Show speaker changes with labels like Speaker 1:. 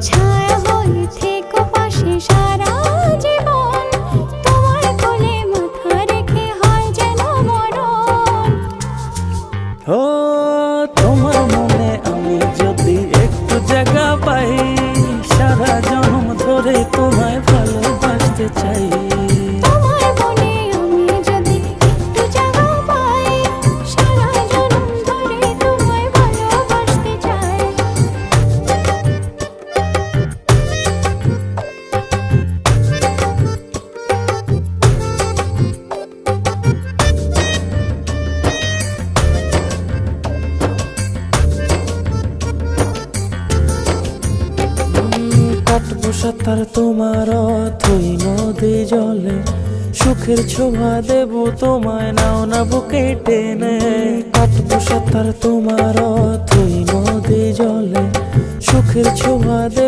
Speaker 1: ছায়া হয়ে থেকো পাশে সারা জীবন, তোমার কোলে মাথা রেখে হয় যেন মরণ।
Speaker 2: ও তোমার মনে আমি যদি একটু জায়গা পাই, সারা জন্ম ধরে তোমায় ভালোবাসতে চাই।
Speaker 1: তোমার মনে আমি যদি একটু জায়গা পাই, সারা জন্ম ধরে তোমায় ভালোবাসতে চাই।
Speaker 2: কাটবো সাঁতার তোমার অথই নদী জলে, সুখের ছোঁয়া দেবো তোমায়, নাও না বুকে টেনে। কাটবো সাঁতার তোমার অথই নদী জলে, সুখের ছোঁয়া দেব